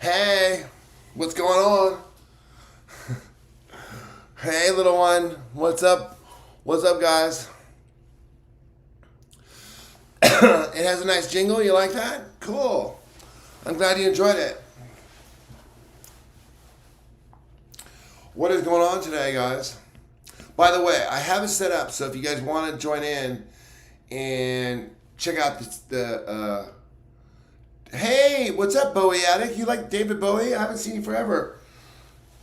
Hey, what's going on? Hey, little one, what's up? What's up, guys? It has a nice jingle. You like that? Cool. I'm glad you enjoyed it. What is going on today, guys? By the way, I have it set up so if you guys want to join in and check out hey, what's up, Bowie Addict? You like David Bowie? I haven't seen you forever.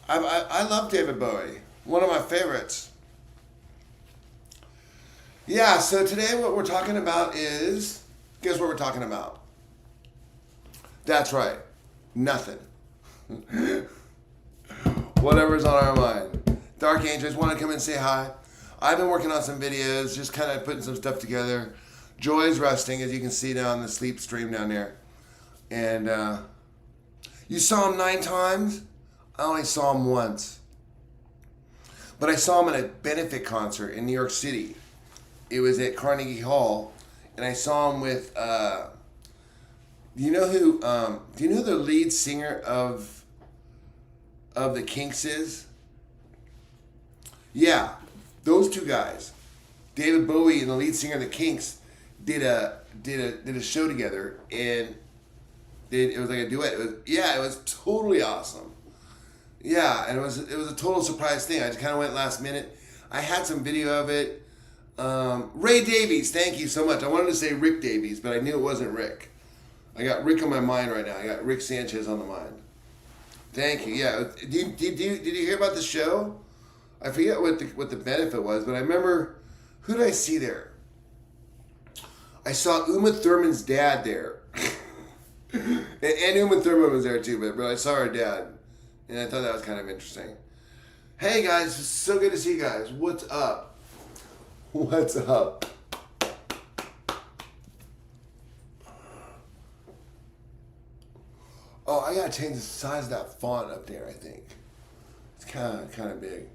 I love David Bowie. One of my favorites. Yeah, so today what we're talking about is, guess what we're talking about? That's right, nothing. Whatever's on our mind. Dark Angels, want to come and say hi? I've been working on some videos, just kind of putting some stuff together. Joy's resting, as you can see down the sleep stream down there. And you saw him 9 times? I only saw him once. But I saw him at a benefit concert in New York City. It was at Carnegie Hall, and I saw him with. Do you know who the lead singer of the Kinks is? Yeah, those two guys, David Bowie and the lead singer of the Kinks, did a show together, and it was like a duet. It was totally awesome. Yeah, and it was a total surprise thing. I just kind of went last minute. I had some video of it. Ray Davies, thank you so much. I wanted to say Rick Davies, but I knew it wasn't Rick. I got Rick on my mind right now. I got Rick Sanchez on the mind. Thank you. Yeah. Did you hear about the show? I forget what the benefit was, but I remember, who did I see there? I saw Uma Thurman's dad there. and Uma Thurman was there too, but I saw her dad. And I thought that was kind of interesting. Hey guys, it's so good to see you guys. What's up? What's up? Oh, I gotta change the size of that font up there, I think. It's kind of big.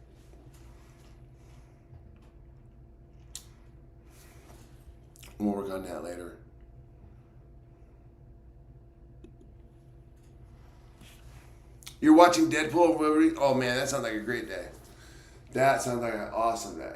We'll work on that later. You're watching Deadpool? Oh man, that sounds like a great day. That sounds like an awesome day.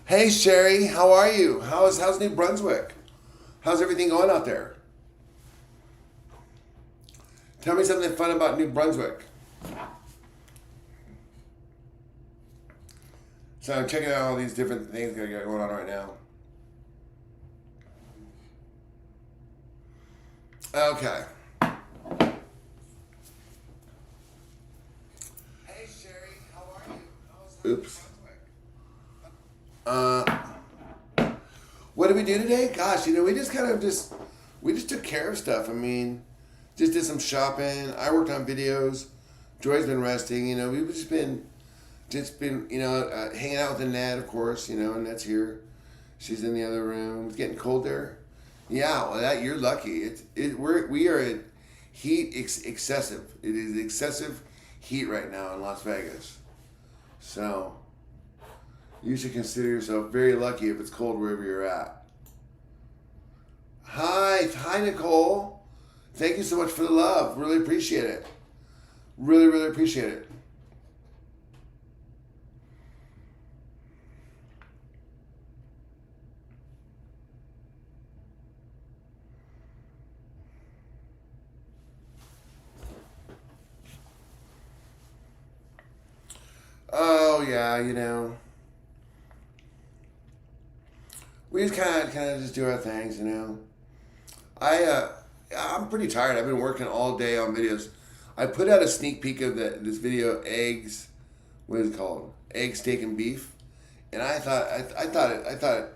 Hey Sherry, how are you? How's New Brunswick? How's everything going out there? Tell me something fun about New Brunswick. So I'm checking out all these different things that I got going on right now. Okay. Hey Sherry, how are you? Oops. What did we do today? Gosh, we just took care of stuff. I mean, just did some shopping. I worked on videos. Joy's been resting. We've just been hanging out with Annette, of course. Annette's here. She's in the other room. It's getting cold there. Yeah, well, you're lucky. We are at heat excessive. It is excessive heat right now in Las Vegas. So you should consider yourself very lucky if it's cold wherever you're at. Hi, Nicole. Thank you so much for the love. Really appreciate it. Really, really appreciate it. Oh yeah, we just kind of just do our things, I'm pretty tired. I've been working all day on videos. I put out a sneak peek of this video, eggs. What is it called? Egg, steak, and beef. And I thought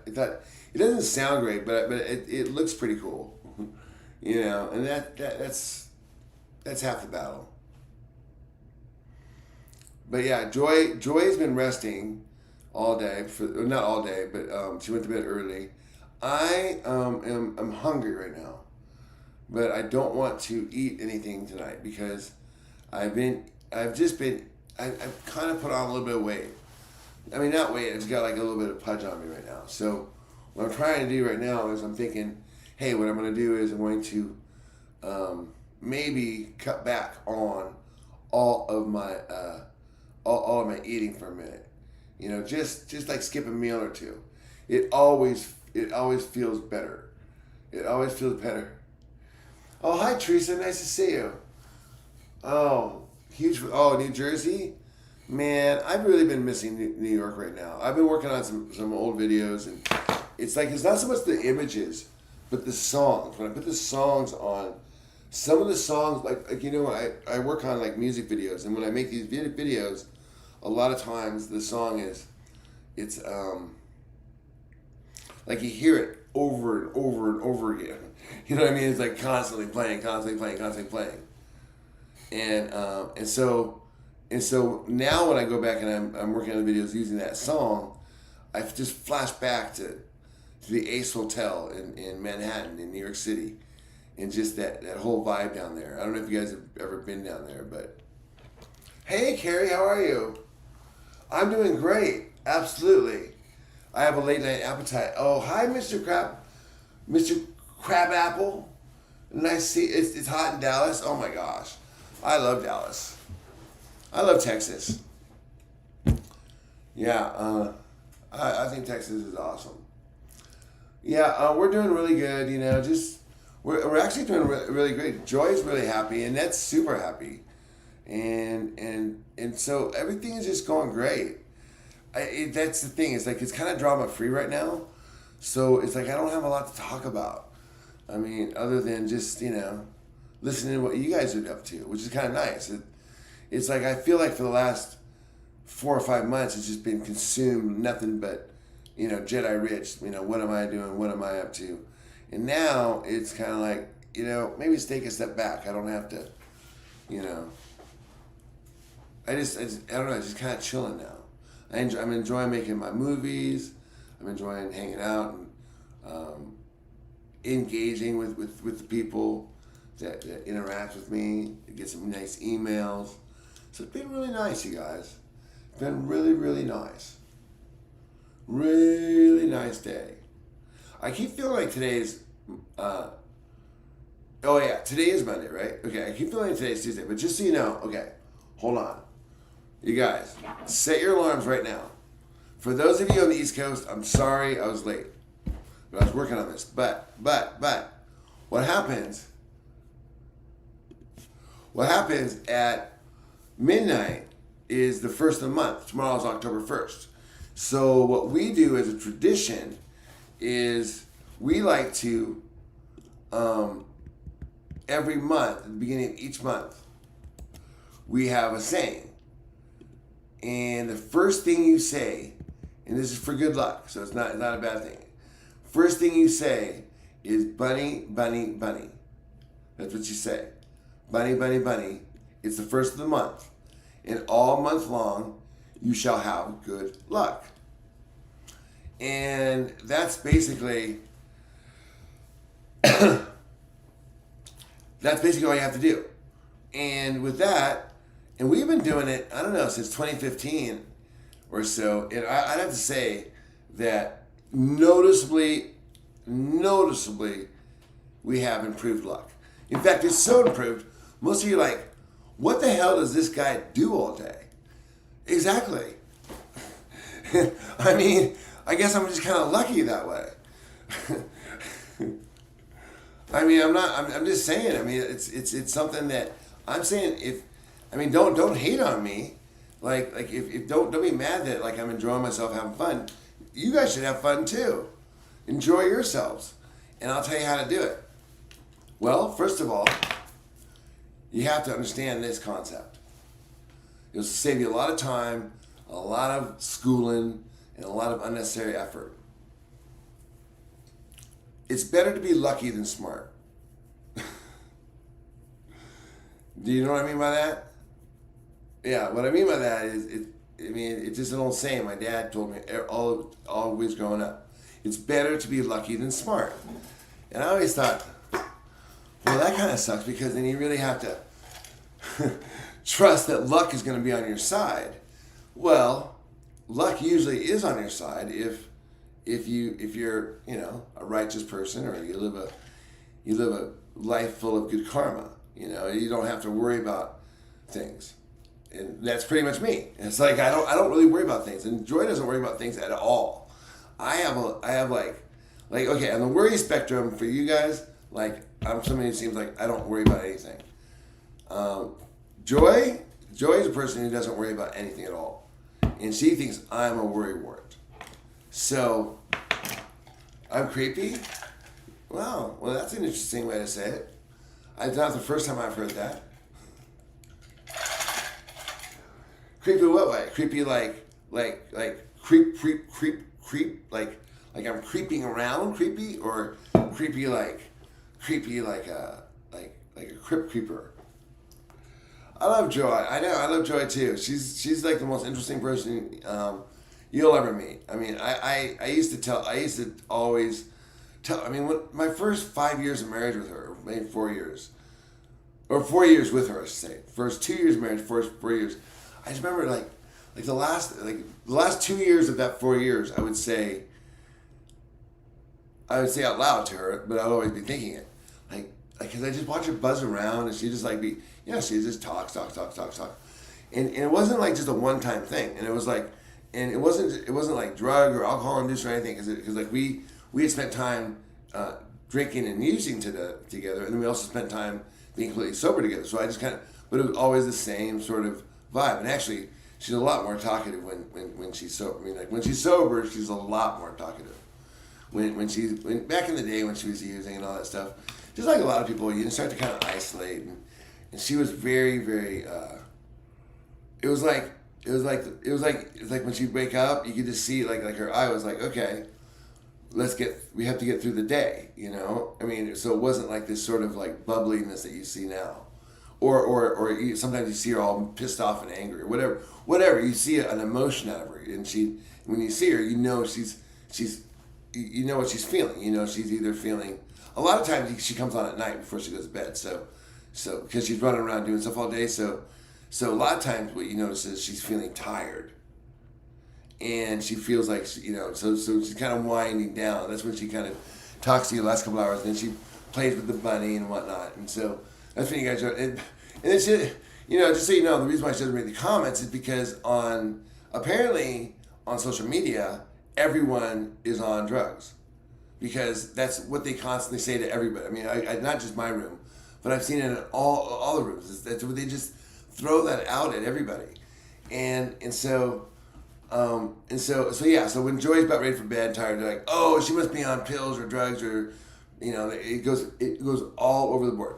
it doesn't sound great, but it looks pretty cool, And that's half the battle. But yeah, Joy's been resting all day. Not all day, but she went to bed early. I'm hungry right now. but I don't want to eat anything tonight because I've kind of put on a little bit of weight. I mean, not weight, I've just got like a little bit of pudge on me right now. So what I'm trying to do right now is I'm thinking, hey, what I'm going to do is I'm going to maybe cut back on all of my eating for a minute. You know, just like skip a meal or two. It always feels better. It always feels better. Oh, hi Teresa, nice to see you. Oh, New Jersey? Man, I've really been missing New York right now. I've been working on some old videos, and it's like, it's not so much the images, but the songs. When I put the songs on, some of the songs, like you know, I work on like music videos, and when I make these videos, a lot of times the song it's like you hear it over and over and over again. You know what I mean? It's like constantly playing. And so now when I go back and I'm working on the videos using that song, I just flash back to the Ace Hotel in Manhattan, in New York City, and just that whole vibe down there. I don't know if you guys have ever been down there, but hey Carrie, how are you? I'm doing great, absolutely. I have a late night appetite. Oh, hi Mr. Crabapple. Nice to see. It's hot in Dallas. Oh my gosh, I love Dallas. I love Texas. Yeah, I think Texas is awesome. Yeah, we're doing really good. You know, we're actually doing really great. Joy's really happy, and Annette's super happy, and so everything is just going great. That's the thing. It's like it's kind of drama free right now, so it's like I don't have a lot to talk about. I mean, other than just listening to what you guys are up to, which is kind of nice. It's like I feel like for the last 4 or 5 months, it's just been consumed nothing but, Jedi Rich. What am I doing? What am I up to? And now it's kind of like, maybe just take a step back. I don't have to, I don't know. It's just kind of chilling now. I'm enjoying making my movies. I'm enjoying hanging out and engaging with the people that interact with me. Get some nice emails. So it's been really nice, you guys. It's been really, really nice. Really nice day. I keep feeling like today's, today is Monday, right? Okay, I keep feeling like today's Tuesday, but just so you know, okay, hold on. You guys, set your alarms right now. For those of you on the East Coast, I'm sorry I was late, but I was working on this. But, what happens at midnight is the first of the month. Tomorrow is October 1st. So what we do as a tradition is we like to, every month, at the beginning of each month, we have a saying. And the first thing you say, and this is for good luck, so it's not a bad thing. First thing you say is bunny, bunny, bunny. That's what you say. Bunny, bunny, bunny. It's the first of the month. And all month long, you shall have good luck. And that's basically all you have to do. And with that, and we've been doing it, I don't know, since 2015 or so. And I'd have to say that noticeably, we have improved luck. In fact, it's so improved, most of you are like, what the hell does this guy do all day? Exactly. I mean, I guess I'm just kind of lucky that way. I mean, I'm just saying, I mean, it's something that I'm saying don't hate on me. Like if don't be mad that like I'm enjoying myself, having fun. You guys should have fun too. Enjoy yourselves. And I'll tell you how to do it. Well, first of all, you have to understand this concept. It'll save you a lot of time, a lot of schooling, and a lot of unnecessary effort. It's better to be lucky than smart. Do you know what I mean by that? Yeah, what I mean by that is, it's just an old saying my dad told me always growing up. It's better to be lucky than smart. And I always thought, well, that kind of sucks because then you really have to trust that luck is going to be on your side. Well, luck usually is on your side if you're a righteous person, or you live a life full of good karma. You don't have to worry about things, and that's pretty much me. It's like I don't really worry about things, and Joy doesn't worry about things at all. I have like okay, on the worry spectrum for you guys, like I'm somebody who seems like I don't worry about anything. Joy is a person who doesn't worry about anything at all, and she thinks I'm a worrywart. So I'm creepy. Wow, well that's an interesting way to say it. It's not the first time I've heard that. Creepy what way? Creepy like creep like I'm creeping around creepy, or creepy like a crypt creeper. I love Joy. I know I love Joy too. She's like the most interesting person you'll ever meet. I mean, I used to always tell. I mean, when my first 5 years of marriage with her, maybe 4 years, or 4 years with her, I should say. First 2 years of marriage, first 4 years. I just remember like the last 2 years of that 4 years, I would say out loud to her, but I'd always be thinking it, like because I just watch her buzz around, and she just she just talks, and it wasn't like just a one time thing, and it was like, and it wasn't like drug or alcohol induced or anything, because like we had spent time drinking and using together, and then we also spent time being completely sober together. So I just but it was always the same sort of vibe, and actually she's a lot more talkative when she's sober. I mean, like when she's sober, she's a lot more talkative. When back in the day when she was using and all that stuff, just like a lot of people, you start to kind of isolate, and she was very, very. It was like when she'd wake up, you could just see like her eye was like, okay, we have to get through the day, I mean, so it wasn't like this sort of like bubbliness that you see now, or sometimes you see her all pissed off and angry, or whatever. You see an emotion out of her, and when you see her, she's you know what she's feeling. She's either feeling. A lot of times she comes on at night before she goes to bed. So because she's running around doing stuff all day. So a lot of times what you notice is she's feeling tired, and she feels like So she's kind of winding down. That's when she kind of talks to you the last couple hours. And then she plays with the bunny and whatnot. And so that's when you guys are. And it's just so you know, the reason why she doesn't read the comments is because apparently on social media, everyone is on drugs, because that's what they constantly say to everybody. I mean, I not just my room, but I've seen it in all the rooms. That's what they just throw that out at everybody, and so when Joy's about ready for bed, tired, they're like, oh, she must be on pills or drugs, or it goes all over the board.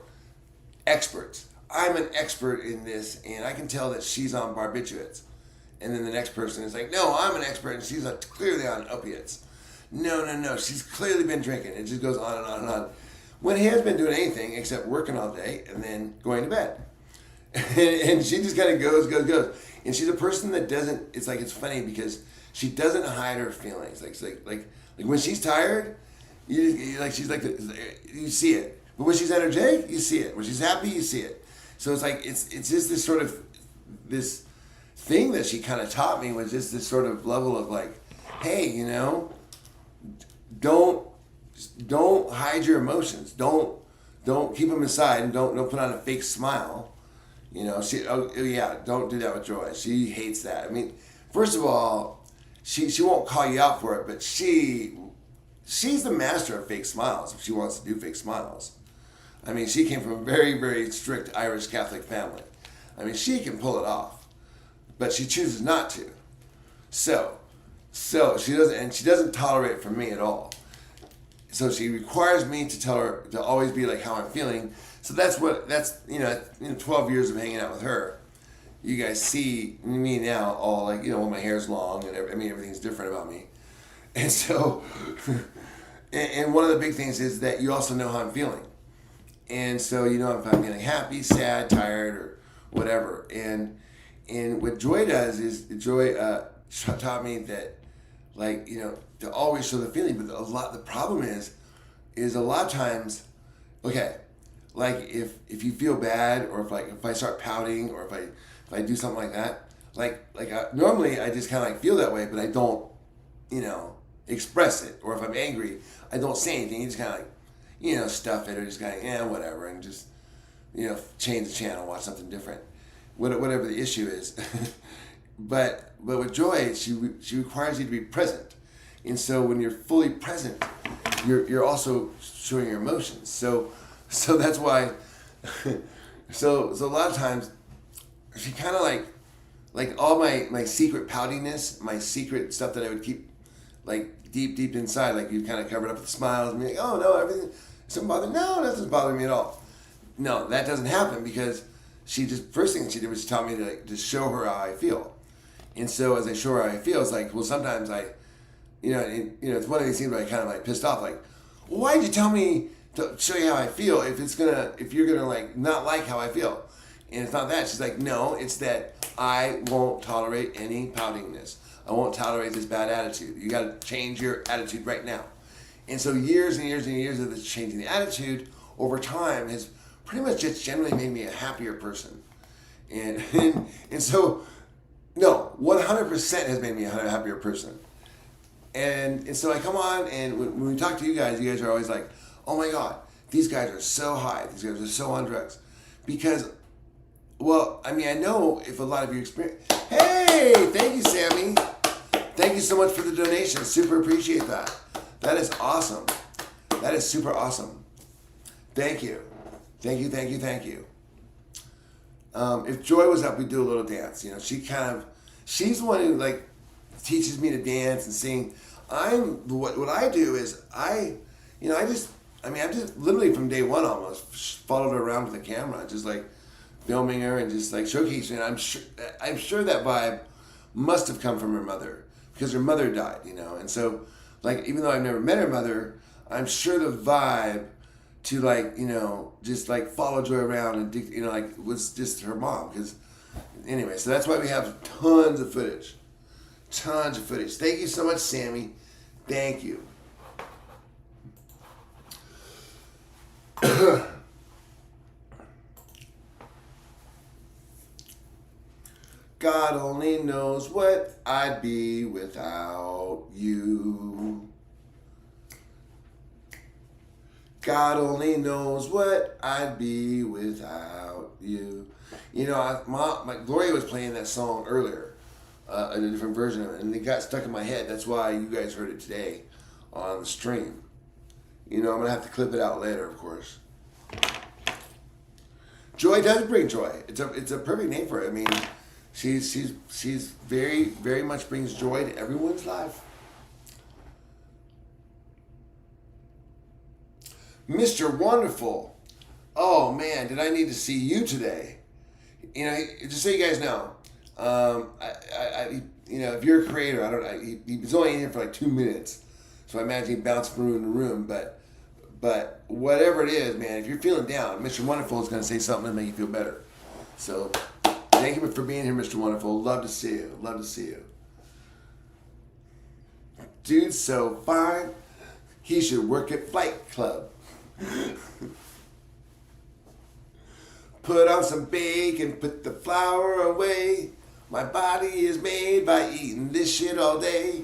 Experts. I'm an expert in this, and I can tell that she's on barbiturates. And then the next person is like, no, I'm an expert, and she's clearly on opiates. No, she's clearly been drinking. It just goes on and on and on. When he hasn't been doing anything except working all day and then going to bed. And she just kind of goes. And she's a person that doesn't, it's funny because she doesn't hide her feelings. Like when she's tired, you see it. But when she's energetic, you see it. When she's happy, you see it. So it's just this sort of, this thing that she kind of taught me, was just this sort of level of like, hey, don't hide your emotions. Don't keep them inside, and don't put on a fake smile. Don't do that with Joy. She hates that. I mean, first of all, she won't call you out for it, but she's the master of fake smiles if she wants to do fake smiles. I mean, she came from a very, very strict Irish Catholic family. I mean, she can pull it off, but she chooses not to. So she doesn't, and she doesn't tolerate it from me at all. So she requires me to tell her to always be like how I'm feeling. So that's 12 years of hanging out with her. You guys see me now all like, when my hair's long and everything's different about me. And so, and one of the big things is that you also know how I'm feeling. And so, if I'm feeling happy, sad, tired, or whatever. And what Joy does is, Joy taught me that, to always show the feeling. But the problem is a lot of times, okay, like if you feel bad, or if I start pouting, or if I do something like that, normally I just kind of like feel that way, but I don't, express it. Or if I'm angry, I don't say anything. You just kind of like, stuff it, or just kind of whatever, and just change the channel, watch something different, whatever the issue is. but with Joy, she requires you to be present, and so when you're fully present, you're also showing your emotions. So that's why. So a lot of times, she kind of like all my secret poutiness, my secret stuff that I would keep like deep inside, like you kind of cover it up with smiles and be like, oh no, everything, something bothering, no, nothing's bothering me at all. No, that doesn't happen, because first thing she did was she taught me to show her how I feel. And so as I show her how I feel, it's like, well, sometimes it's one of these things where I kind of like pissed off, like, well, why did you tell me to show you how I feel if you're gonna like not like how I feel? And it's not that. She's like, no, it's that I won't tolerate any poutingness. I won't tolerate this bad attitude. You got to change your attitude right now. And so years and years and years of this changing the attitude over time has pretty much just generally made me a happier person. And so, no, 100% has made me a happier person. And so I come on, and when we talk to you guys are always like, oh my God, these guys are so high. These guys are so on drugs. Because, well, I mean, I know if a lot of you experience. Hey, thank you, Sammy. Thank you so much for the donation. Super appreciate that. That is awesome. That is super awesome. Thank you. Thank you, thank you, thank you. If Joy was up, we'd do a little dance. She's the one who like teaches me to dance and sing. What I do is I'm just literally from day one almost followed her around with a camera, just like filming her and just like showcasing her. I'm sure that vibe must have come from her mother, because her mother died, and so like even though I've never met her mother, I'm sure the vibe to like just like follow Joy around and like was just her mom. Because anyway, so that's why we have tons of footage. Thank you so much, Sammy. Thank you. God only knows what I'd be without you. God only knows what I'd be without you. My Gloria was playing that song earlier, a different version of it, and it got stuck in my head. That's why you guys heard it today on the stream. I'm gonna have to clip it out later, of course. Joy does bring joy. It's a perfect name for it. I mean, she's very, very much brings joy to everyone's life. Mr. Wonderful. Oh man, did I need to see you today? Just so you guys know, if you're a creator, he was only in here for like 2 minutes, so I imagine he bounced from room to room. But whatever it is, man, if you're feeling down, Mr. Wonderful is going to say something to make you feel better. So thank you for being here, Mr. Wonderful. Love to see you. Dude's so fine, he should work at Flight Club. Put on some bacon, put the flour away. My body is made by eating this shit all day.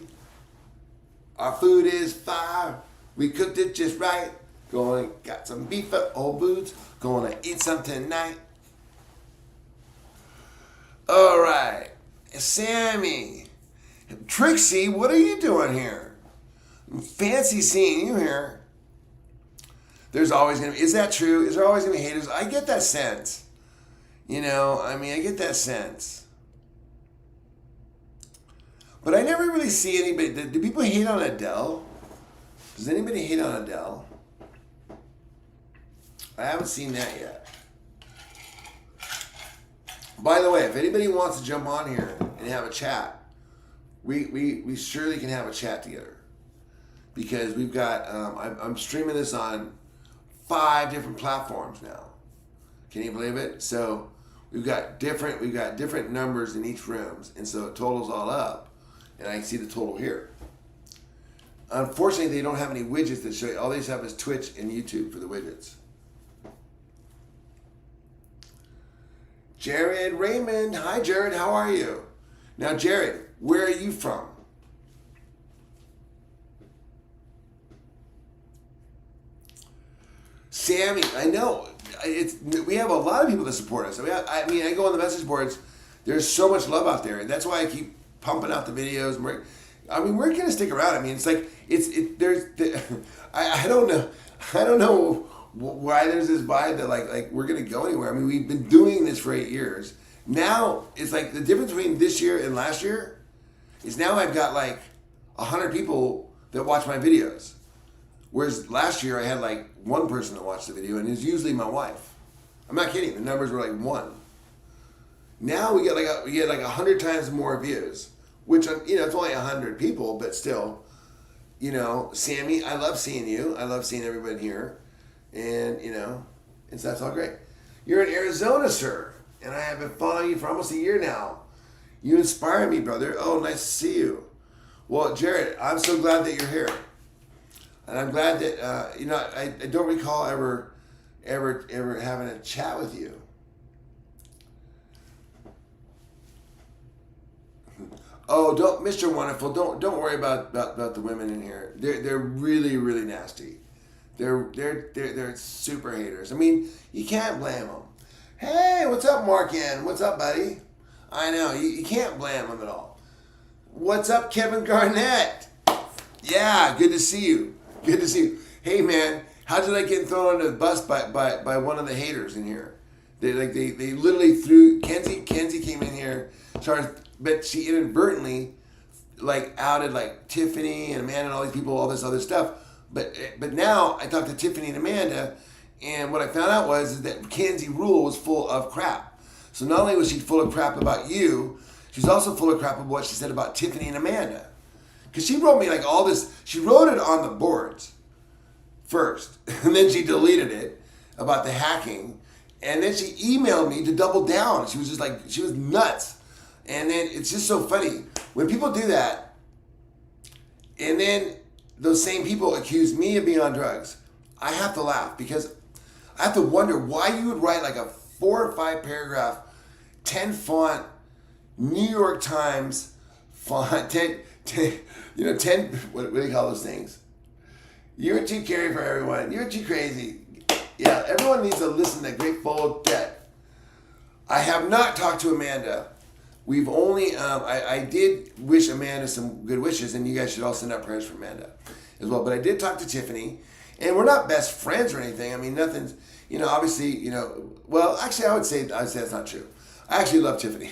Our food is fire, we cooked it just right. Got some beef at Old Boots, gonna eat some tonight. All right, Sammy, Trixie, what are you doing here? Fancy seeing you here. There's always gonna be, is that true? Is there always gonna be haters? I get that sense. I get that sense. But I never really see anybody. Do people hate on Adele? Does anybody hate on Adele? I haven't seen that yet. By the way, if anybody wants to jump on here and have a chat, we surely can have a chat together. Because we've got, I'm streaming this on 5 different platforms now. Can you believe it? So we've got different numbers in each rooms, and so it totals all up, and I can see the total here. Unfortunately, they don't have any widgets that show you. All they have is Twitch and YouTube for the widgets. Jared Raymond. Hi, Jared. How are you? Now, Jared, where are you from? Sammy, I know. We have a lot of people that support us. I go on the message boards. There's so much love out there, and that's why I keep pumping out the videos. We're gonna stick around. I mean, it's like I don't know why there's this vibe that like we're gonna go anywhere. I mean, we've been doing this for 8 years. Now it's like the difference between this year and last year is now I've got like 100 people that watch my videos. Whereas last year I had like one person that watched the video, and it's usually my wife. I'm not kidding. The numbers were like 1. Now we get like 100 times more views, which it's only 100 people, but still, Sammy, I love seeing you. I love seeing everybody here, and that's all great. You're in Arizona, sir, and I have been following you for almost a year now. You inspire me, brother. Oh, nice to see you. Well, Jared, I'm so glad that you're here. And I'm glad that I don't recall ever having a chat with you. Oh, Mr. Wonderful, don't worry about the women in here. They're really, really nasty. They're super haters. I mean, you can't blame them. Hey, what's up, Markin? What's up, buddy? I know you can't blame them at all. What's up, Kevin Garnett? Yeah, good to see you. Good to see you. Hey man, how did I get thrown under the bus by one of the haters in here? They literally threw Kenzie came in here, but she inadvertently outed Tiffany and Amanda and all these people, all this other stuff. But now I talked to Tiffany and Amanda, and what I found out was that Kenzie Rule was full of crap. So not only was she full of crap about you, she's also full of crap about what she said about Tiffany and Amanda. Because she wrote me all this, she wrote it on the boards first, and then she deleted it about the hacking, and then she emailed me to double down. She was just she was nuts. And then it's just so funny. When people do that, and then those same people accuse me of being on drugs, I have to laugh because I have to wonder why you would write a 4 or 5 paragraph, 10 font, New York Times font, 10, what do you call those things? You're too caring for everyone. You're too crazy. Yeah, everyone needs to listen to Grateful Dead. I have not talked to Amanda. We've only, I did wish Amanda some good wishes, and you guys should all send out prayers for Amanda as well. But I did talk to Tiffany, and we're not best friends or anything. I mean, nothing's, obviously, well, actually, I would say that's not true. I actually love Tiffany.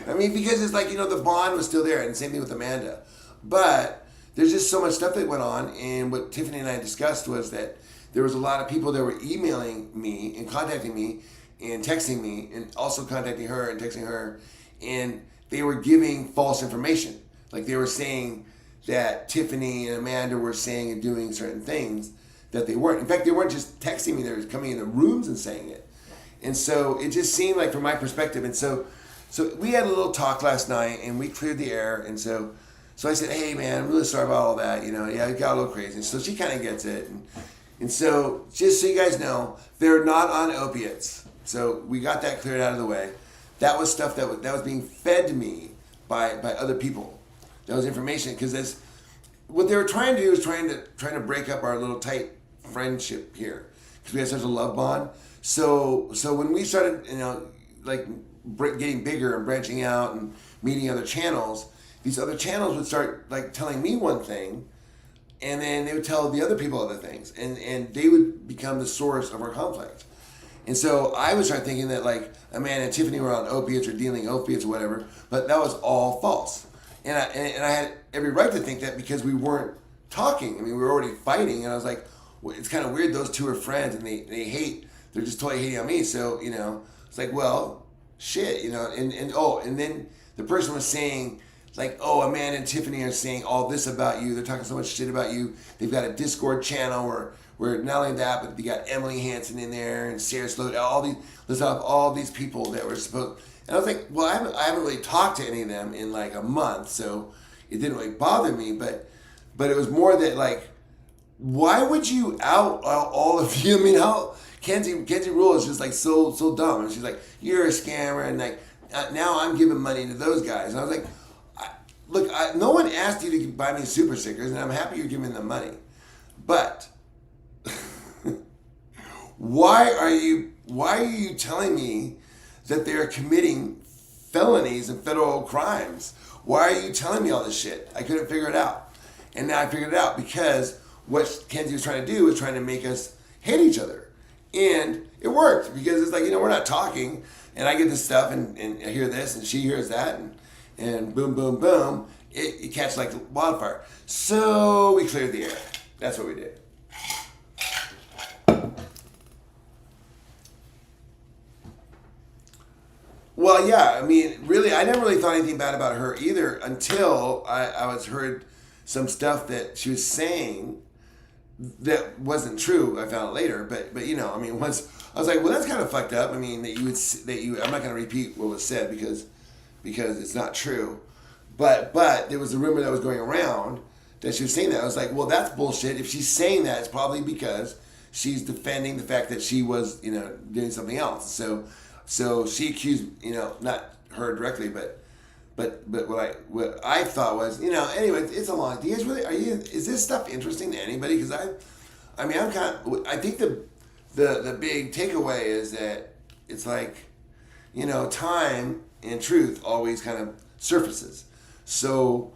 I mean, because it's the bond was still there, and same thing with Amanda. But there's just so much stuff that went on, and what Tiffany and I discussed was that there was a lot of people that were emailing me and contacting me and texting me and also contacting her and texting her, and they were giving false information. They were saying that Tiffany and Amanda were saying and doing certain things that they weren't. In fact, they weren't just texting me, they were coming in the rooms and saying it. And so it just seemed from my perspective, and so we had a little talk last night, and we cleared the air, and so I said, hey man, I'm really sorry about all that, yeah, it got a little crazy. So she kind of gets it. And so just so you guys know, they're not on opiates. So we got that cleared out of the way. That was stuff that was being fed to me by other people. That was information, because what they were trying to do is trying to break up our little tight friendship here, because we had such a love bond. So when we started, getting bigger and branching out and meeting other channels, these other channels would start telling me one thing, and then they would tell the other people other things, and they would become the source of our conflict. And so I would start thinking that Amanda and Tiffany were on opiates or dealing opiates or whatever, but that was all false. And I had every right to think that because we weren't talking. I mean, we were already fighting, and I was like, well, it's kind of weird. Those two are friends, and they hate. They're just totally hating on me. So it's well, shit, and then the person was saying. Amanda and Tiffany are saying all this about you. They're talking so much shit about you. They've got a Discord channel where not only that, but they got Emily Hansen in there and Sarah Sloat, all these people that were supposed. And I was like, well, I haven't really talked to any of them in a month, so it didn't really bother me. But it was more that why would you out all of you? I mean, Kenzie Rule is just like so dumb, and she's like, "You're a scammer," and like now I'm giving money to those guys. And I was like, "Look, no one asked you to buy me super stickers, and I'm happy you're giving them money, but why are you telling me that they're committing felonies and federal crimes? Why are you telling me all this shit? I couldn't figure it out, and now I figured it out because what Kenzie was trying to do was trying to make us hate each other. And it worked because it's like, we're not talking, and I get this stuff and I hear this and she hears that and boom, boom, boom, it catches like wildfire. So we cleared the air. That's what we did. Well, yeah, I mean, really, I never really thought anything bad about her either until I heard some stuff that she was saying that wasn't true. I found out later, but I mean, once I was like, well, that's kind of fucked up. I mean, I'm not going to repeat what was said because it's not true. But there was a rumor that was going around that she was saying that. I was like, well, that's bullshit. If she's saying that, it's probably because she's defending the fact that she was, doing something else. So she accused, not her directly, but what I thought was, anyway, it's a long. Do you guys really is this stuff interesting to anybody? Because I think the big takeaway is that it's like, time and truth always kind of surfaces. So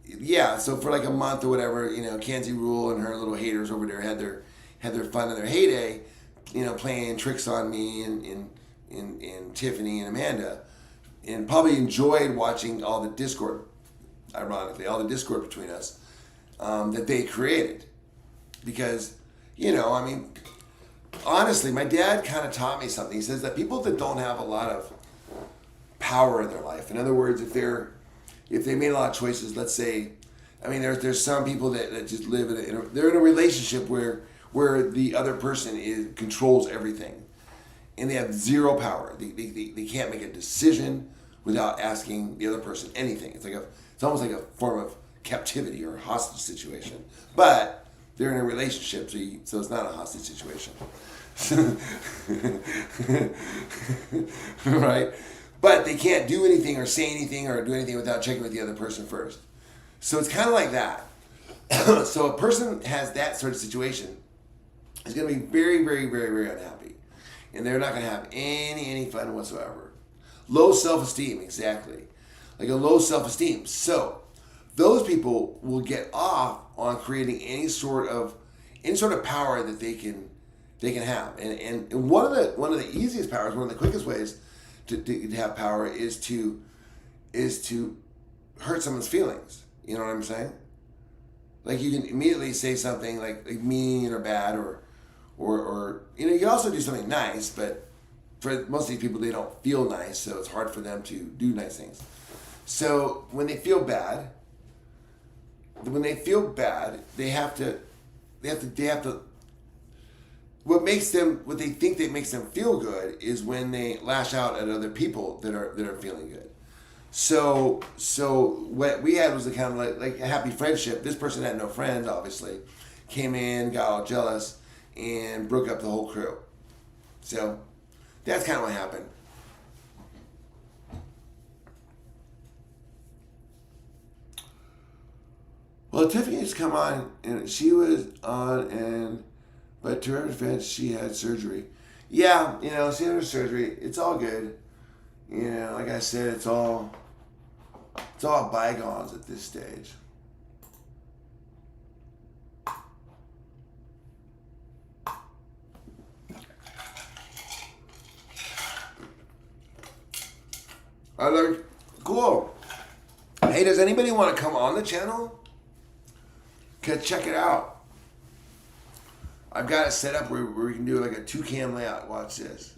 yeah, so for like a month or whatever, Kenzie Rule and her little haters over there had their fun in their heyday, playing tricks on me and Tiffany and Amanda. And probably enjoyed watching all the discord, ironically, all the discord between us that they created. Because, honestly, my dad kind of taught me something. He says that people that don't have a lot of power in their life, in other words, if they made a lot of choices, let's say, there's some people that just live they're in a relationship where the other person controls everything. And they have zero power. They can't make a decision without asking the other person anything. It's almost like a form of captivity or a hostage situation. But they're in a relationship, so it's not a hostage situation, right? But they can't do anything or say anything or do anything without checking with the other person first. So it's kind of like that. So a person has that sort of situation is going to be very, very, very, very unhappy. And they're not going to have any fun whatsoever. Low self-esteem, exactly. Like a low self-esteem. So those people will get off on creating any sort of power that they can have. And one of the easiest powers, one of the quickest ways to have power is to hurt someone's feelings. You know what I'm saying? Like you can immediately say something like mean or bad or you can also do something nice, but for most of these people, they don't feel nice, so it's hard for them to do nice things. So when they feel bad, they have to. What they think that makes them feel good is when they lash out at other people that are feeling good. So what we had was a kind of like a happy friendship. This person had no friends, obviously, came in, got all jealous, and broke up the whole crew. So that's kind of what happened. Well, Tiffany has come on, and she was on, but to her defense, she had surgery. Yeah, she had her surgery. It's all good. Like I said, it's all bygones at this stage. I learned, cool. Hey, does anybody want to come on the channel? Check it out. I've got it set up where we can do like a 2-cam layout. Watch this.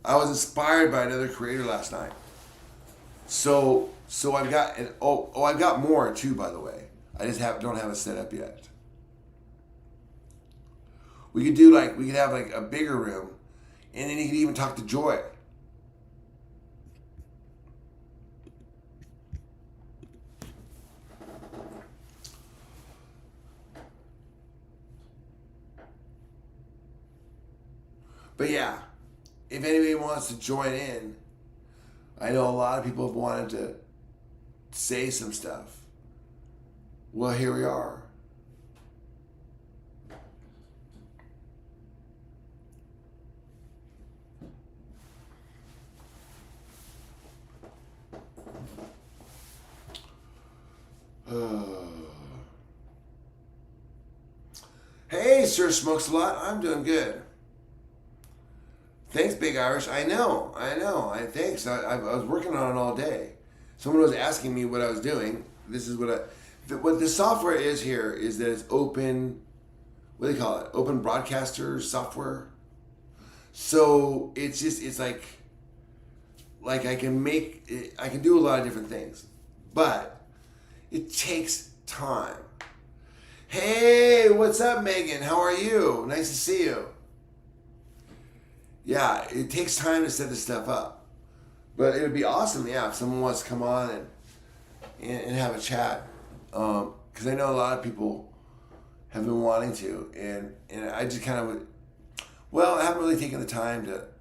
I was inspired by another creator last night. So I've got I've got more too, by the way. I just don't have it set up yet. We could have like a bigger room, and then you could even talk to Joy. But yeah, if anybody wants to join in, I know a lot of people have wanted to say some stuff. Well, here we are. Hey, Sir Smokes a Lot. I'm doing good. Thanks, Big Irish. I know. Thanks. I was working on it all day. Someone was asking me what I was doing. This is what the software is here is that it's open. What do they call it? Open broadcaster software. So it's like I can do a lot of different things, but it takes time. Hey, what's up, Megan? How are you? Nice to see you. Yeah, it takes time to set this stuff up. But it would be awesome, yeah, if someone wants to come on and have a chat. Because I know a lot of people have been wanting to. And I just kind of I haven't really taken the time to. It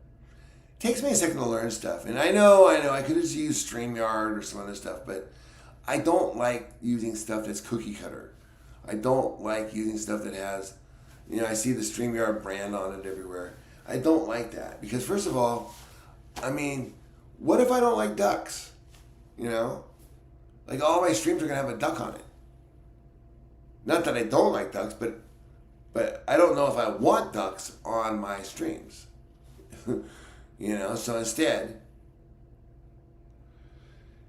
takes me a second to learn stuff. And I know, I could have just used StreamYard or some other stuff. But I don't like using stuff that's cookie cutter. I don't like using stuff that has, I see the StreamYard brand on it everywhere. I don't like that because first of all, what if I don't like ducks? Like all my streams are gonna have a duck on it. Not that I don't like ducks, but I don't know if I want ducks on my streams. So instead,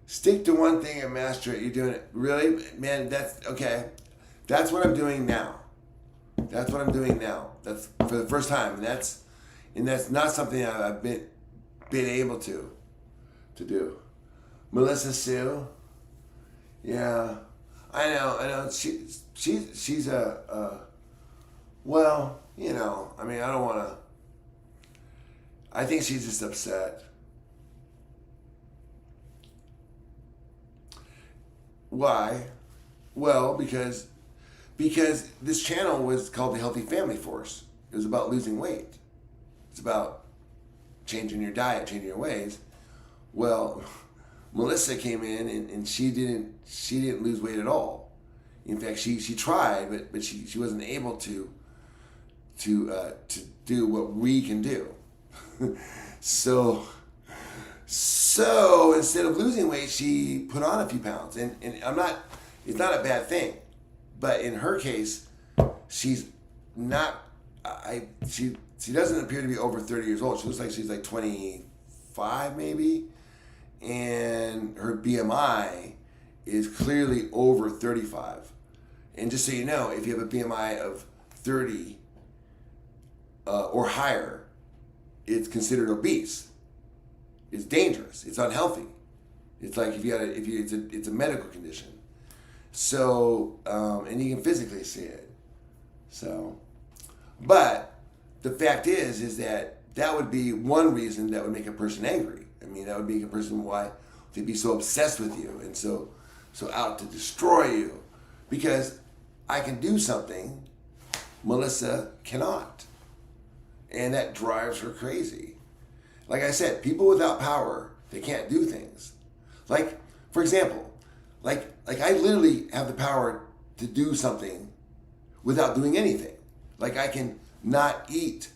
stick to one thing and master it. You're doing it. Really? Man, that's okay. That's what I'm doing now. That's for the first time. And that's not something I've been able to do. Melissa Sue. Yeah. I know. She's I don't want to. I think she's just upset. Why? Well, because this channel was called the Healthy Family Force. It was about losing weight. It's about changing your diet, changing your ways. Well, Melissa came in and she didn't lose weight at all. In fact, she tried, but she wasn't able to do what we can do. So instead of losing weight, she put on a few pounds, and it's not a bad thing. But in her case, she's not. She doesn't appear to be over 30 years old. She looks like she's like 25 maybe, and her BMI is clearly over 35. And just so you know, if you have a BMI of 30 or higher, it's considered obese. It's dangerous. It's unhealthy. It's like it's a medical condition. So, and you can physically see it. So, but the fact is that would be one reason that would make a person angry. That would make a person why they'd be so obsessed with you and so out to destroy you, because I can do something Melissa cannot, and that drives her crazy. Like I said, people without power, they can't do things. Like, for example, like I literally have the power to do something without doing anything. Like I can not eat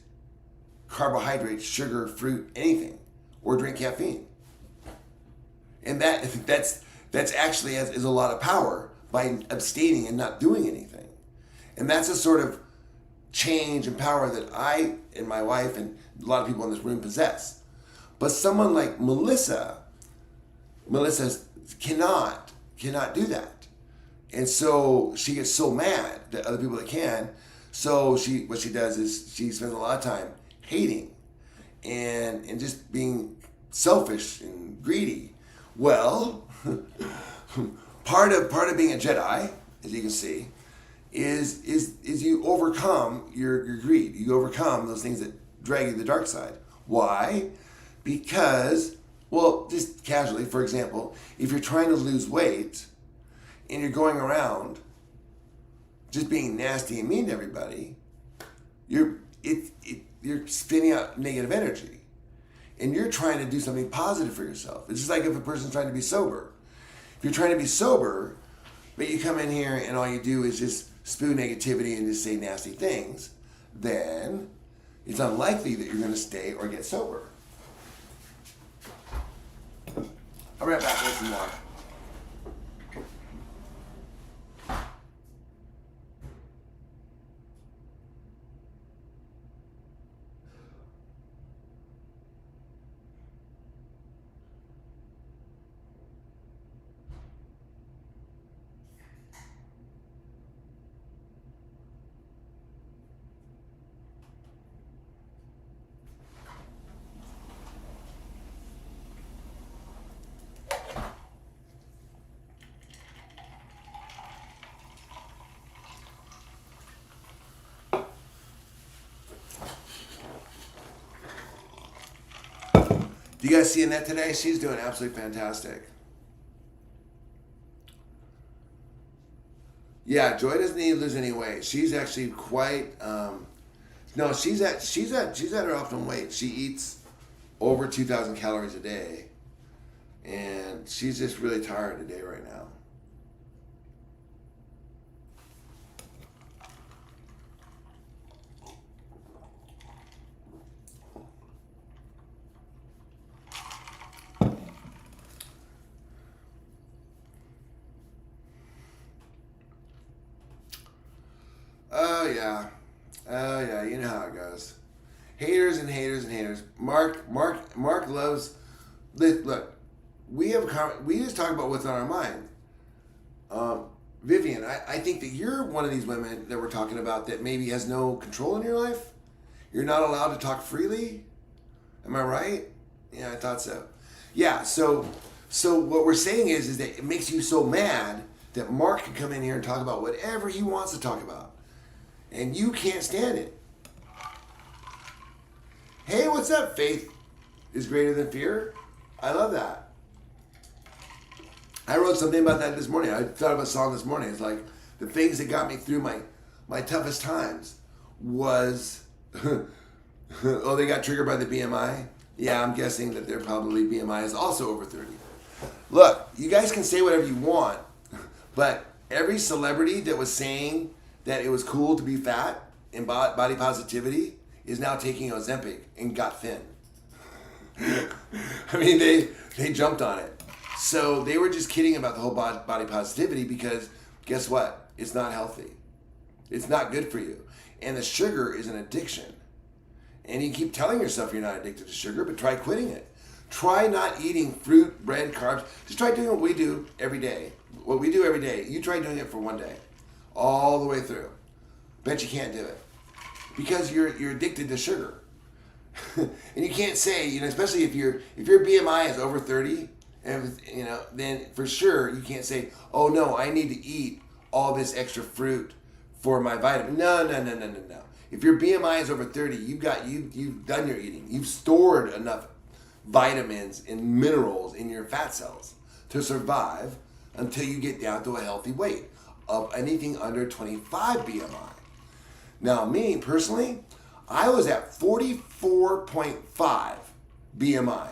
carbohydrates, sugar, fruit, anything, or drink caffeine. And that's actually is a lot of power by abstaining and not doing anything. And that's a sort of change and power that I and my wife and a lot of people in this room possess. But someone like Melissa cannot do that. And so she gets so mad that other people that can. So what she does is she spends a lot of time hating and just being selfish and greedy. Well, part of being a Jedi, as you can see, is you overcome your greed. You overcome those things that drag you to the dark side. Why? Because, well, just casually, for example, if you're trying to lose weight and you're going around just being nasty and mean to everybody, you're spinning out negative energy. And you're trying to do something positive for yourself. It's just like if a person's trying to be sober. If you're trying to be sober, but you come in here and all you do is just spew negativity and just say nasty things, then it's unlikely that you're going to stay or get sober. I'll be right back with some more. Do you guys see Annette today? She's doing absolutely fantastic. Yeah, Joy doesn't need to lose any weight. She's actually quite. No, she's at her optimum weight. She eats over 2,000 calories a day, and she's just really tired today right now. Oh yeah, you know how it goes. Haters and haters and haters. Mark loves. Look, we just talk about what's on our mind. Vivian, I think that you're one of these women that we're talking about that maybe has no control in your life. You're not allowed to talk freely. Am I right? Yeah, I thought so. Yeah, so what we're saying is that it makes you so mad that Mark can come in here and talk about whatever he wants to talk about. And you can't stand it. Hey, what's up? Faith is greater than fear. I love that. I wrote something about that this morning. I thought of a song this morning. It's like the things that got me through my toughest times was, oh, they got triggered by the BMI. Yeah, I'm guessing that their probably BMI is also over 30. Look, you guys can say whatever you want, but every celebrity that was saying that it was cool to be fat and body positivity is now taking Ozempic and got thin. I mean, they jumped on it. So they were just kidding about the whole body positivity because guess what? It's not healthy. It's not good for you. And the sugar is an addiction. And you keep telling yourself you're not addicted to sugar, but try quitting it. Try not eating fruit, bread, carbs. Just try doing what we do every day. What we do every day. You try doing it for one day. All the way through. Bet you can't do it. Because you're addicted to sugar. And you can't say, especially if your BMI is over 30, and then for sure you can't say, oh no, I need to eat all this extra fruit for my vitamin. No. If your BMI is over 30, you've done your eating. You've stored enough vitamins and minerals in your fat cells to survive until you get down to a healthy weight of anything under 25 BMI. Now, me personally, I was at 44.5 BMI.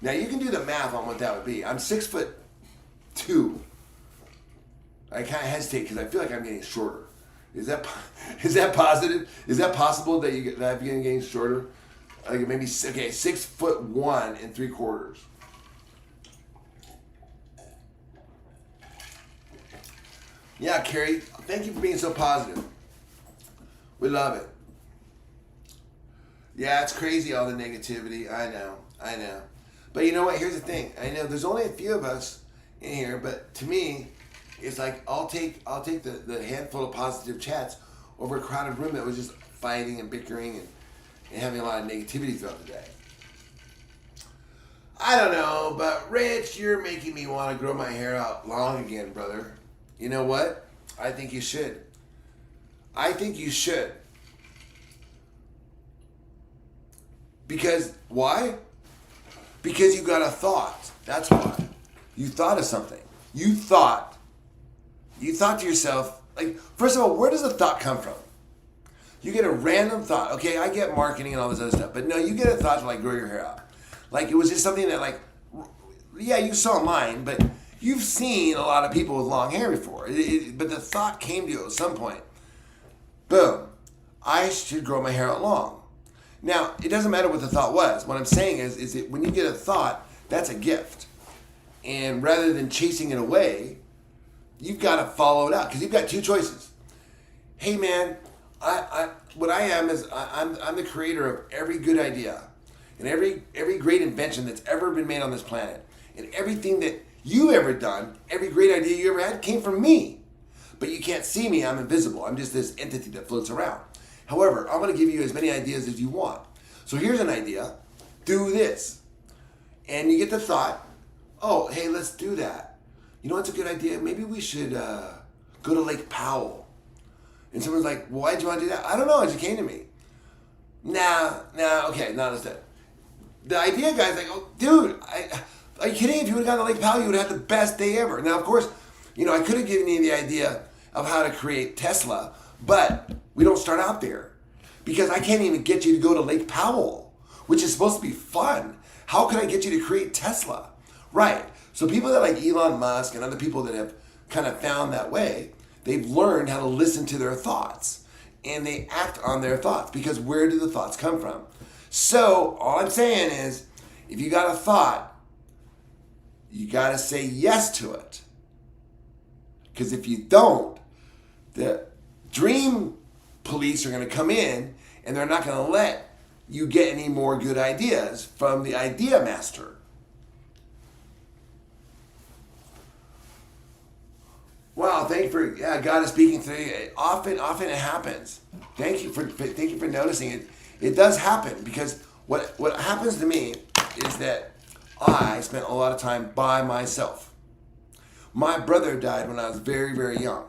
Now, you can do the math on what that would be. I'm 6'2". I kind of hesitate because I feel like I'm getting shorter. Is that positive? Is that possible that I'm getting shorter? Like maybe 6'1" and 3/4. Yeah, Carrie, thank you for being so positive. We love it. Yeah, it's crazy, all the negativity. I know. But you know what? Here's the thing. I know there's only a few of us in here, but to me, it's like I'll take the handful of positive chats over a crowded room that was just fighting and bickering and having a lot of negativity throughout the day. I don't know, but Rich, you're making me want to grow my hair out long again, brother. You know what? I think you should. Because, why? Because you got a thought. That's why. You thought of something. You thought to yourself, like, first of all, where does a thought come from? You get a random thought. Okay, I get marketing and all this other stuff, but no, you get a thought to like grow your hair out. Like it was just something that like, yeah, you saw mine, but you've seen a lot of people with long hair before. But the thought came to you at some point. Boom, I should grow my hair out long. Now, it doesn't matter what the thought was. What I'm saying is that when you get a thought, that's a gift. And rather than chasing it away, you've got to follow it out because you've got two choices. Hey man, what I am is I'm the creator of every good idea and every great invention that's ever been made on this planet. And everything that you've ever done, every great idea you ever had came from me. But you can't see me, I'm invisible. I'm just this entity that floats around. However, I'm going to give you as many ideas as you want. So here's an idea, do this. And you get the thought, oh, hey, let's do that. You know what's a good idea? Maybe we should go to Lake Powell. And someone's like, well, why'd you want to do that? I don't know, it just came to me. Okay, let's do it. The idea guy's like, oh, dude, are you kidding? If you would have gone to Lake Powell, you would have had the best day ever. Now, of course, I could have given you the idea of how to create Tesla, but we don't start out there because I can't even get you to go to Lake Powell, which is supposed to be fun. How can I get you to create Tesla? Right. So people that like Elon Musk and other people that have kind of found that way, they've learned how to listen to their thoughts and they act on their thoughts because where do the thoughts come from? So all I'm saying is if you got a thought, you got to say yes to it. Because if you don't, the dream police are going to come in and they're not going to let you get any more good ideas from the idea master. Wow, thank you for God is speaking through you. Often it happens. Thank you for noticing it. It does happen because what happens to me is that I spent a lot of time by myself. My brother died when I was very, very young.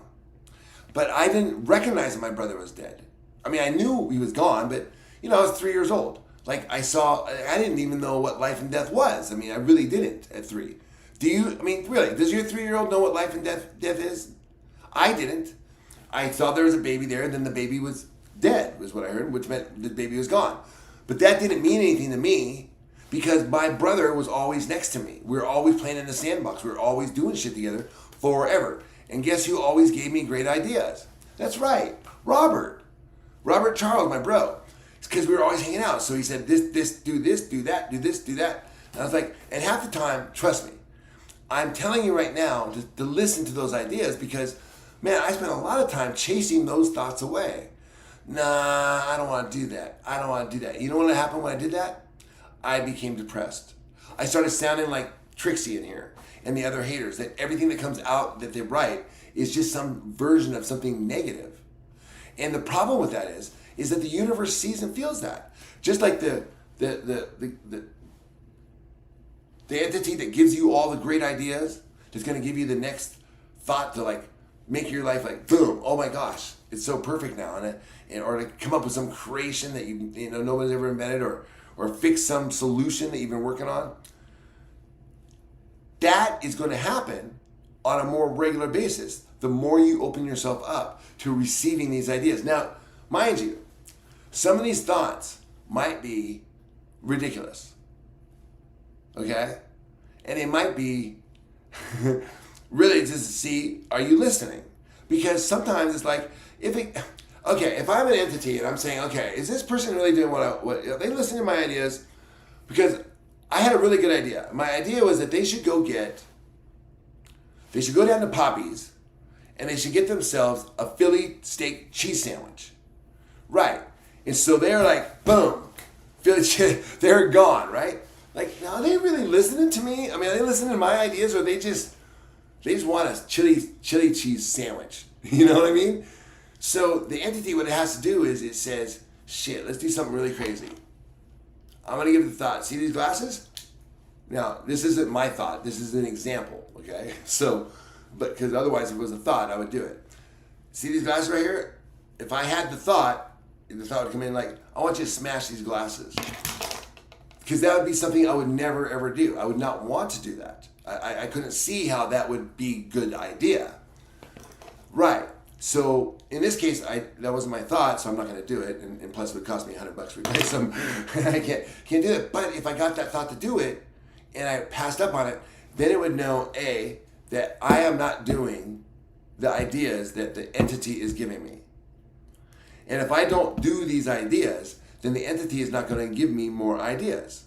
But I didn't recognize that my brother was dead. I mean, I knew he was gone, but, I was 3 years old. Like, I didn't even know what life and death was. I mean, I really didn't at 3. Really, does your 3-year-old know what life and death is? I didn't. I thought there was a baby there, and then the baby was dead, was what I heard, which meant the baby was gone. But that didn't mean anything to me because my brother was always next to me. We were always playing in the sandbox. We were always doing shit together forever. And guess who always gave me great ideas? That's right, Robert Charles, my bro. It's because we were always hanging out. So he said, do this, do that, do this, do that. And I was like, and half the time, trust me, I'm telling you right now to listen to those ideas because, man, I spent a lot of time chasing those thoughts away. Nah, I don't want to do that. I don't want to do that. You know what happened when I did that? I became depressed. I started sounding like Trixie in here and the other haters, that everything that comes out that they write is just some version of something negative. And the problem with that is that the universe sees and feels that. Just like the entity that gives you all the great ideas, that's going to give you the next thought to like make your life like boom, oh my gosh, it's so perfect now, or to come up with some creation that nobody's ever invented, or fix some solution that you've been working on. That is going to happen on a more regular basis the more you open yourself up to receiving these ideas. Now, mind you, some of these thoughts might be ridiculous. Okay? And it might be really just to see, are you listening? Because sometimes it's like, if I'm an entity and I'm saying, okay, is this person really doing what are they listening to my ideas? Because I had a really good idea. My idea was that they should go down to Poppy's and they should get themselves a Philly steak cheese sandwich. Right. And so they're like, boom, Philly cheese, they're gone, right? Like, now are they really listening to me? I mean, are they listening to my ideas or they just want a chili cheese sandwich? You know what I mean? So the entity, what it has to do is it says, shit, let's do something really crazy. I'm going to give it the thought. See these glasses? Now, this isn't my thought. This is an example, okay? So, because otherwise if it was a thought, I would do it. See these glasses right here? If I had the thought would come in like, I want you to smash these glasses. Because that would be something I would never, ever do. I would not want to do that. I couldn't see how that would be a good idea. Right. So in this case, that wasn't my thought, so I'm not going to do it. And plus, it would cost me $100 to replace them. I can't do it. But if I got that thought to do it, and I passed up on it, then it would know that I am not doing the ideas that the entity is giving me. And if I don't do these ideas, then the entity is not going to give me more ideas.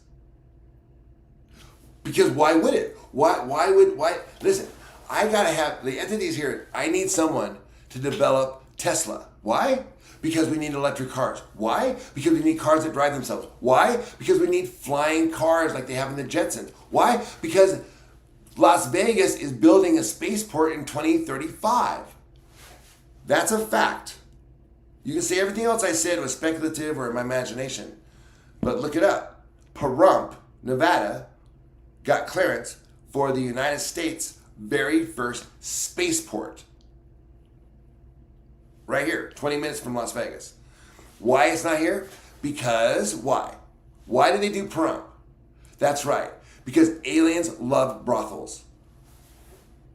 Because why would it? Why? Listen, I gotta have the entities here. I need someone to develop Tesla. Why? Because we need electric cars. Why? Because we need cars that drive themselves. Why? Because we need flying cars like they have in the Jetsons. Why? Because Las Vegas is building a spaceport in 2035. That's a fact. You can say everything else I said was speculative or in my imagination, but look it up. Pahrump, Nevada, got clearance for the United States' very first spaceport. Right here, 20 minutes from Las Vegas. Why it's not here? Because why? Why did they do Pahrump? That's right. Because aliens love brothels.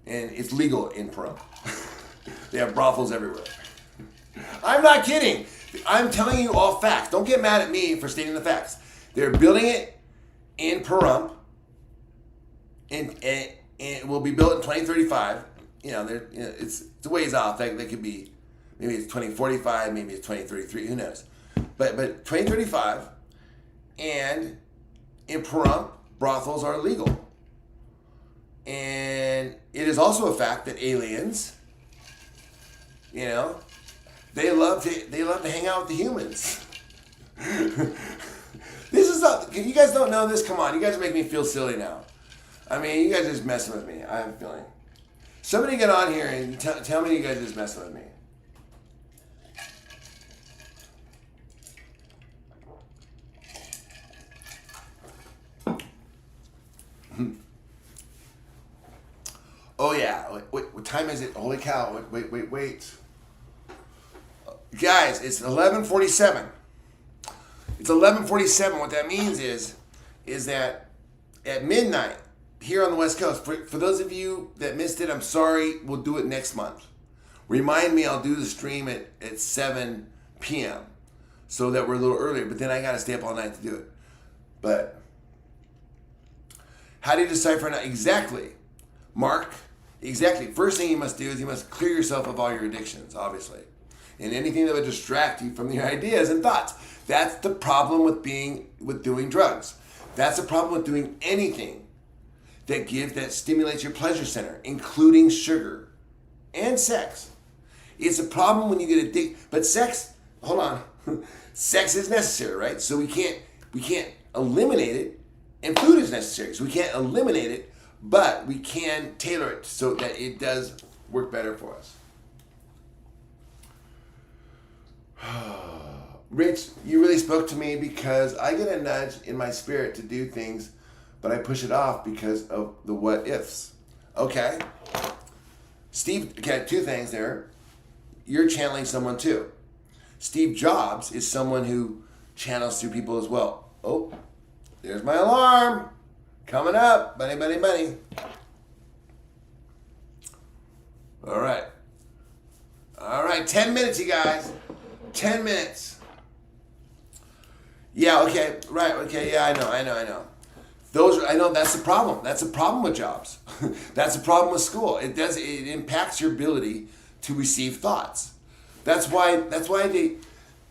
And it's legal in Pahrump. They have brothels everywhere. I'm not kidding. I'm telling you all facts. Don't get mad at me for stating the facts. They're building it in Pahrump. And it will be built in 2035. It's a ways off. That could be. Maybe it's 2045, maybe it's 2033, who knows? But 2035, and in Pahrump, brothels are legal. And it is also a fact that aliens, they love to hang out with the humans. This is not, you guys don't know this? Come on, you guys make me feel silly now. I mean, you guys are just messing with me, I have a feeling. Somebody get on here and tell me you guys are just messing with me. Oh yeah, wait, what time is it? Holy cow, wait. Guys, it's 11:47. It's 11:47. What that means is that at midnight here on the West Coast, for those of you that missed it, I'm sorry, we'll do it next month. Remind me, I'll do the stream at 7 p.m. so that we're a little earlier, but then I gotta stay up all night to do it. But how do you decipher now? Exactly. Mark, exactly. First thing you must do is you must clear yourself of all your addictions, obviously. And anything that would distract you from your ideas and thoughts. That's the problem with doing drugs. That's the problem with doing anything that stimulates your pleasure center, including sugar and sex. It's a problem when you get addicted. But sex, hold on. Sex is necessary, right? So we can't eliminate it. And food is necessary. So we can't eliminate it. But we can tailor it so that it does work better for us. Rich, you really spoke to me because I get a nudge in my spirit to do things, but I push it off because of the what ifs. Okay. Steve, okay, two things there. You're channeling someone too. Steve Jobs is someone who channels through people as well. Oh, there's my alarm. Coming up, buddy. All right, 10 minutes, you guys. 10 minutes. Yeah, okay, right, okay, yeah, I know. I know that's the problem. That's the problem with jobs. That's the problem with school. It impacts your ability to receive thoughts. That's why do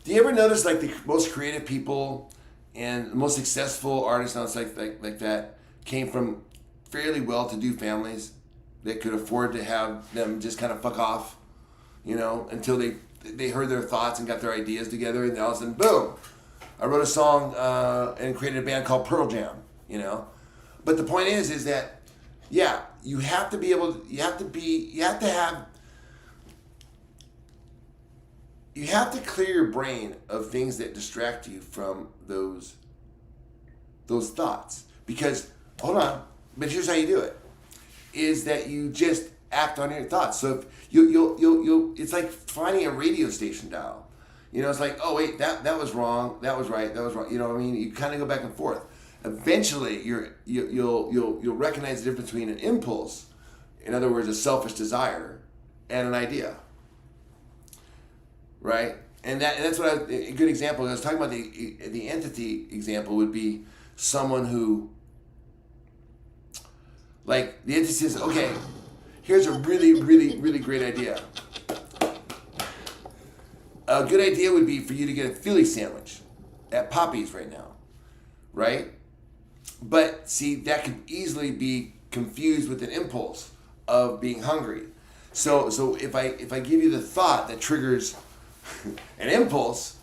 you ever notice like the most creative people and the most successful artists and like that came from fairly well-to-do families that could afford to have them just kind of fuck off, until they heard their thoughts and got their ideas together, and all of a sudden, boom! I wrote a song and created a band called Pearl Jam, But the point is that, yeah, you have to clear your brain of things that distract you from those thoughts. Because, hold on, but here's how you do it, is that you just act on your thoughts. So if you'll it's like finding a radio station dial. It's like, oh wait, that was wrong, that was right, that was wrong. You know what I mean? You kind of go back and forth. Eventually, you'll recognize the difference between an impulse, in other words, a selfish desire, and an idea. right? And that's what a good example. I was talking about the entity example would be someone who, like, the entity says, okay, here's a really, really, really great idea. A good idea would be for you to get a Philly sandwich at Poppy's right now, right? But see, that could easily be confused with an impulse of being hungry. So if I give you the thought that triggers an impulse,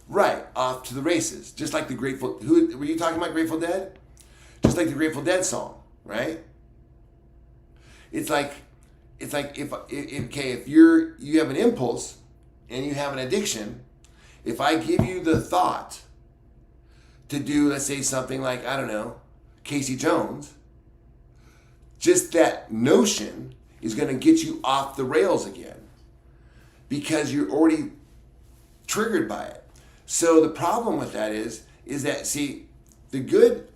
right, off to the races. Just like the Grateful, who were you talking about, Grateful Dead? Just like the Grateful Dead song, right? It's like if you have an impulse and you have an addiction, if I give you the thought to do, let's say, something like, I don't know, Casey Jones, just that notion is going to get you off the rails again because you're already triggered by it. So the problem with that is that, see, the good,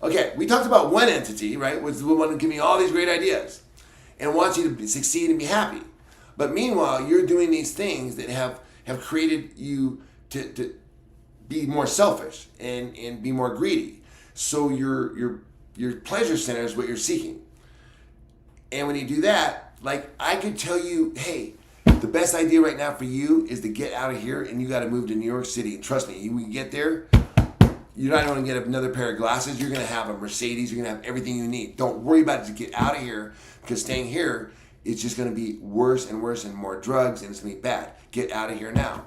okay, we talked about one entity, right, was the one giving me all these great ideas and wants you to succeed and be happy. But meanwhile, you're doing these things that have created you to be more selfish and be more greedy. So your pleasure center is what you're seeking. And when you do that, like, I could tell you, hey, the best idea right now for you is to get out of here and you got to move to New York City. And trust me, when you get there, you're not going to get another pair of glasses. You're going to have a Mercedes. You're going to have everything you need. Don't worry about it to get out of here, because staying here is just going to be worse and worse and more drugs, and it's going to be bad. Get out of here now.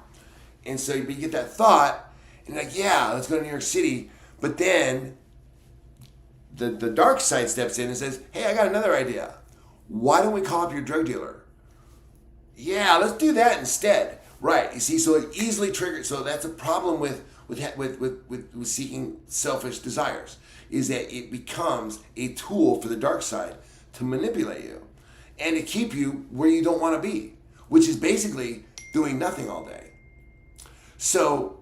And so you get that thought, and you're like, yeah, let's go to New York City. But then the dark side steps in and says, hey, I got another idea. Why don't we call up your drug dealer? Yeah, let's do that instead. Right, you see, so it easily triggers. So that's a problem with seeking selfish desires, is that it becomes a tool for the dark side to manipulate you and to keep you where you don't want to be, which is basically doing nothing all day. So,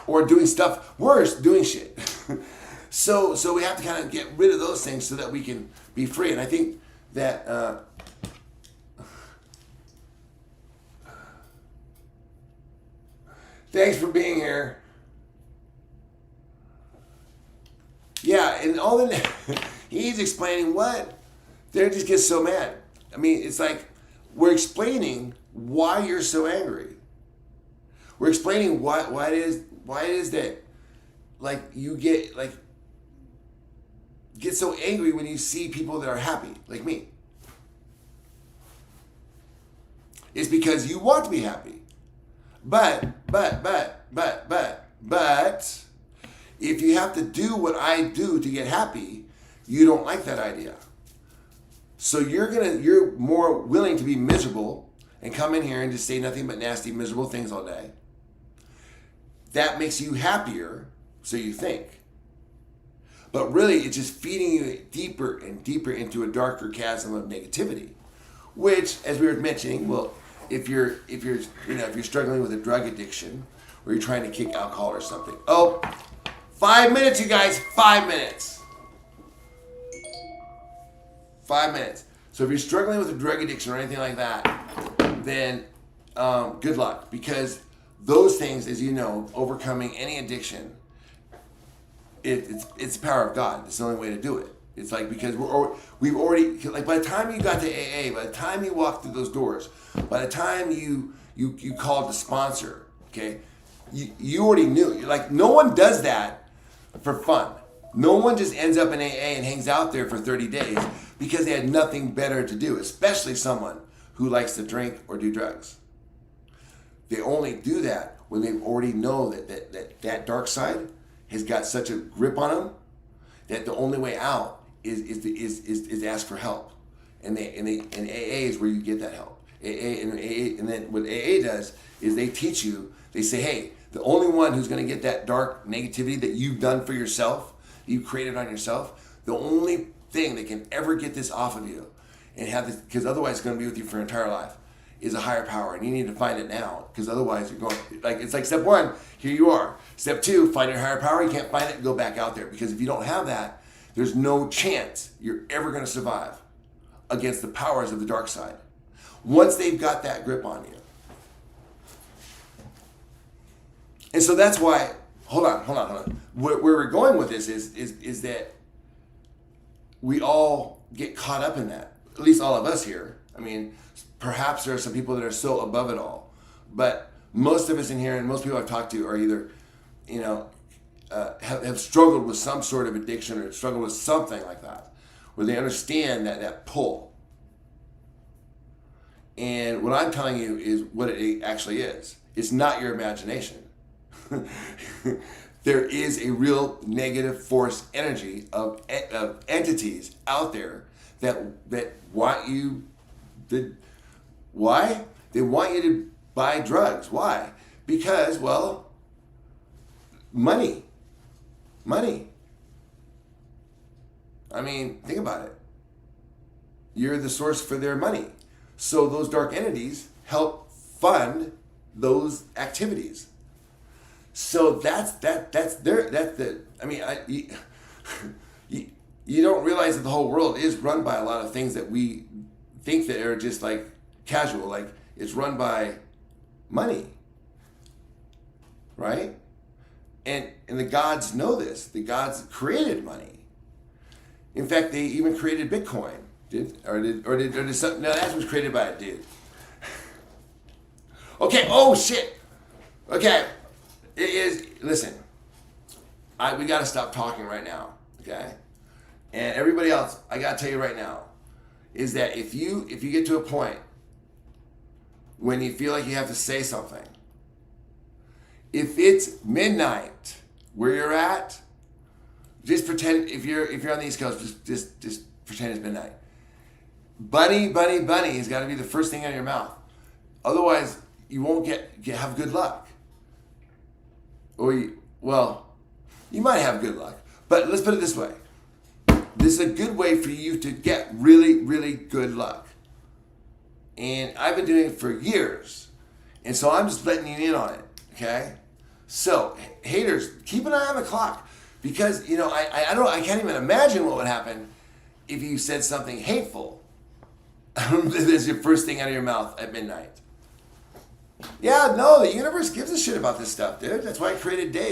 or doing stuff worse, doing shit. So we have to kind of get rid of those things so that we can be free. And I think that thanks for being here. Yeah, and all the he's explaining what they just get so mad. I mean, it's like we're explaining why you're so angry. We're explaining why it is that, like, you get so angry when you see people that are happy, like me. It's because you want to be happy. But if you have to do what I do to get happy, you don't like that idea. So you're more willing to be miserable and come in here and just say nothing but nasty, miserable things all day. That makes you happier, so you think. But really, it's just feeding you deeper and deeper into a darker chasm of negativity, which, as we were mentioning, well, if you're struggling with a drug addiction or you're trying to kick alcohol or something. Oh, 5 minutes, you guys, 5 minutes. 5 minutes. So if you're struggling with a drug addiction or anything like that, then good luck, because those things, as you know, overcoming any addiction, it's the power of God. It's the only way to do it. It's like, because we've already, like, by the time you got to AA, by the time you walked through those doors, by the time you called the sponsor, okay, you already knew. You're like, no one does that for fun. No one just ends up in AA and hangs out there for 30 days because they had nothing better to do, especially someone who likes to drink or do drugs. They only do that when they already know that dark side has got such a grip on them that the only way out is to ask for help. And AA is where you get that help. And then what AA does is they teach you, they say, hey, the only one who's going to get that dark negativity that you've done for yourself, you created on yourself, the only thing that can ever get this off of you and have this, because otherwise it's going to be with you for your entire life, is a higher power. And you need to find it now, because otherwise you're going, like, it's like step one, here you are. Step two, find your higher power. You can't find it, go back out there. Because if you don't have that, there's no chance you're ever going to survive against the powers of the dark side. Once they've got that grip on you, so that's why, hold on. Where we're going with this is that we all get caught up in that. At least all of us here. I mean, perhaps there are some people that are so above it all. But most of us in here and most people I've talked to are either, have struggled with some sort of addiction or struggled with something like that, where they understand that pull. And what I'm telling you is what it actually is. It's not your imagination. There is a real negative force energy of entities out there that want you. Why? They want you to buy drugs. Why? Because, well, money. I mean, think about it. You're the source for their money. So those dark entities help fund those activities. So you don't realize that the whole world is run by a lot of things that we think that are just like casual, like it's run by money, right? And the gods know this. The gods created money. In fact, they even created Bitcoin. Did something? No, that was created by a dude. Okay. Oh shit. Okay. It is. Listen. We gotta stop talking right now. Okay. And everybody else, I gotta tell you right now, is that if you get to a point when you feel like you have to say something, if it's midnight where you're at, just pretend if you're on the East Coast, just pretend it's midnight. Bunny has got to be the first thing out of your mouth. Otherwise, you won't have good luck. Or you might have good luck. But let's put it this way. This is a good way for you to get really, really good luck. And I've been doing it for years. And so I'm just letting you in on it, okay? So, haters, keep an eye on the clock. Because, I can't even imagine what would happen if you said something hateful. That's your first thing out of your mouth at midnight. Yeah, no, the universe gives a shit about this stuff, dude. That's why I created days.